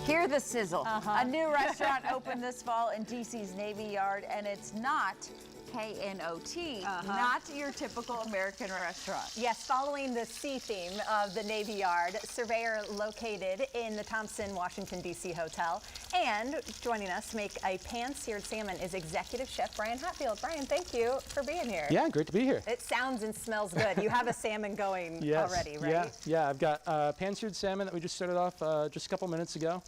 Hear the sizzle. A new restaurant opened this fall in DC's Navy Yard, and it's not K-N-O-T, not your typical American restaurant. Yes, following the sea theme of the Navy Yard, Surveyor located in the Thompson, Washington, D.C. hotel. And joining us to make a pan-seared salmon is Executive Chef Brian Hatfield. Brian, thank you for being here. Yeah, great to be here. It sounds and smells good. You have a salmon going already, right? Yeah, I've got pan-seared salmon that we just started off just a couple minutes ago.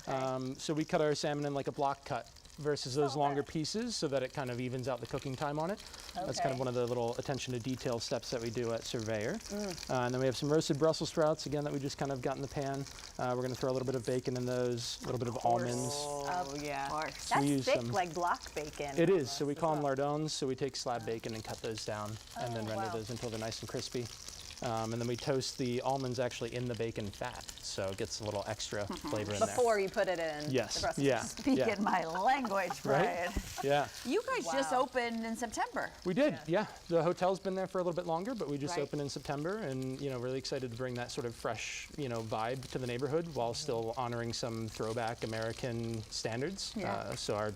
Okay. So we cut our salmon in like a block cut versus those longer pieces so that it kind of evens out the cooking time on it. Okay. That's kind of one of the little attention to detail steps that we do at Surveyor. And then we have some roasted Brussels sprouts, again, that we just kind of got in the pan. We're going to throw a little bit of bacon in those, a little bit of almonds. Oh, yeah. So that's thick, like block bacon. It is, so we call them lardons. So we take slab bacon and cut those down and then render those until they're nice and crispy. And then we toast the almonds actually in the bacon fat, so it gets a little extra flavor in there. Before you put it in yes. the Brussels. Yeah. Speaking my language, Brian. Right? Yeah. You guys just opened in September. We did, yeah. The hotel's been there for a little bit longer, but we just opened in September, and really excited to bring that sort of fresh, vibe to the neighborhood while still honoring some throwback American standards. So our,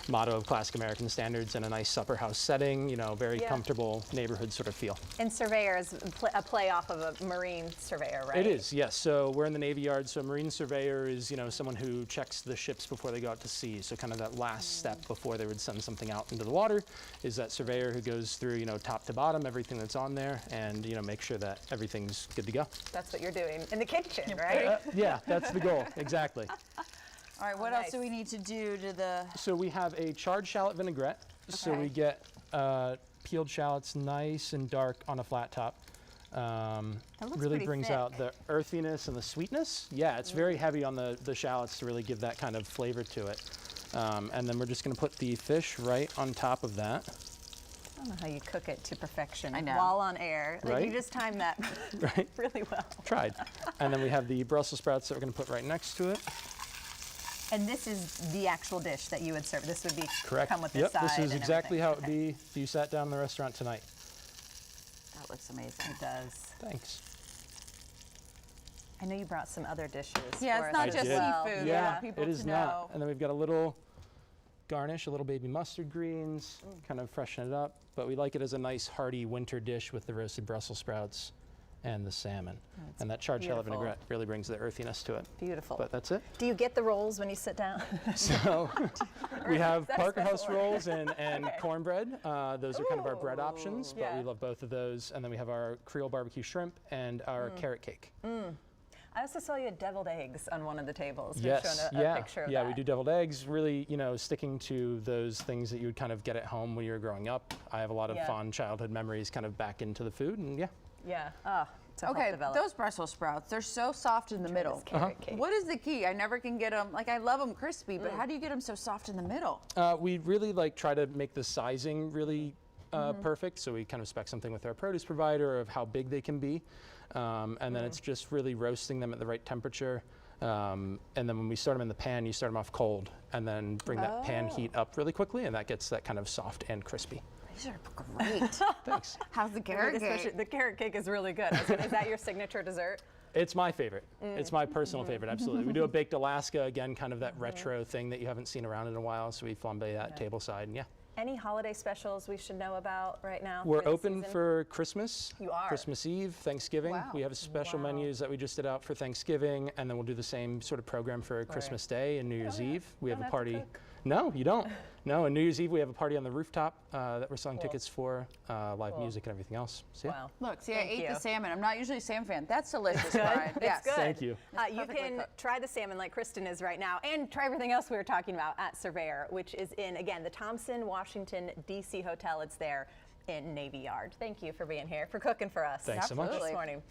motto of classic American standards and a nice supper house setting, very comfortable neighborhood sort of feel. And Surveyor is a play off of a marine surveyor, right? It is, yes. So we're in the Navy Yard. So a marine surveyor is, someone who checks the ships before they go out to sea. So kind of that last step before they would send something out into the water is that surveyor who goes through, top to bottom, everything that's on there, and make sure that everything's good to go. That's what you're doing in the kitchen, right? Yeah, that's the goal. Exactly. All right, what else do we need to do to the... So we have a charred shallot vinaigrette. Okay. So we get peeled shallots nice and dark on a flat top. Really brings thick out the earthiness and the sweetness. Yeah, it's very heavy on the shallots to really give that kind of flavor to it. And then we're just going to put the fish right on top of that. I don't know how you cook it to perfection I know. while on air. Like Right? you just timed that really well. Tried. And then we have the Brussels sprouts that we're going to put right next to it. And this is the actual dish that you would serve. This would be come with the Yep, side. this is and exactly how it would everything. be if you sat down in the restaurant tonight. That looks amazing. It does. Thanks. I know you brought some other dishes. Yeah, for it's us not as just well. seafood. Yeah, people it is to not. know. And then we've got a little garnish, a little baby mustard greens, kind of freshen it up. But we like it as a nice hearty winter dish with the roasted Brussels sprouts and the salmon. And that charred shallot vinaigrette really brings the earthiness to it. Beautiful. But that's it. Do you get the rolls when you sit down? So we have that a Parker House special order? rolls and cornbread. Those are kind of our bread options, but we love both of those. And then we have our Creole barbecue shrimp and our carrot cake. I also saw you had deviled eggs on one of the tables. Yes, Showing a picture of that. we do deviled eggs, really, sticking to those things that you would kind of get at home when you were growing up. I have a lot of fond childhood memories kind of back into the food, and to help Okay, develop. those Brussels sprouts, they're so soft in the middle. Carrot cake. What is the key? I never can get them, like I love them crispy, but how do you get them so soft in the middle? We really try to make the sizing really perfect, so we kind of spec something with our produce provider of how big they can be. And then it's just really roasting them at the right temperature. And then when we start them in the pan, you start them off cold and then bring that pan heat up really quickly, and that gets that kind of soft and crispy. These are great. Thanks. How's the carrot cake? The carrot cake is really good. Is that your signature dessert? It's my favorite. It's my personal favorite, absolutely. We do a baked Alaska, again, kind of that retro thing that you haven't seen around in a while, so we flambe that tableside, and Any holiday specials we should know about right now? We're for the open season? for Christmas. You are? Christmas Eve, Thanksgiving. Wow. We have special menus that we just did out for Thanksgiving, and then we'll do the same sort of program for Christmas Day and New Year's Eve. We have Don't a have to party. cook. No, you don't. No, on New Year's Eve we have a party on the rooftop that we're selling tickets for, live music and everything else. So, Wow. Look, see, Thank I ate you. the salmon. I'm not usually a salmon fan. That's delicious, Brian. Yes. Good. Thank you. You perfectly can cooked. try the salmon like Kristen is right now, and try everything else we were talking about at Surveyor, which is in, again, the Thompson, Washington, D.C. hotel. It's there in Navy Yard. Thank you for being here, for cooking for us. Thanks so much. This morning.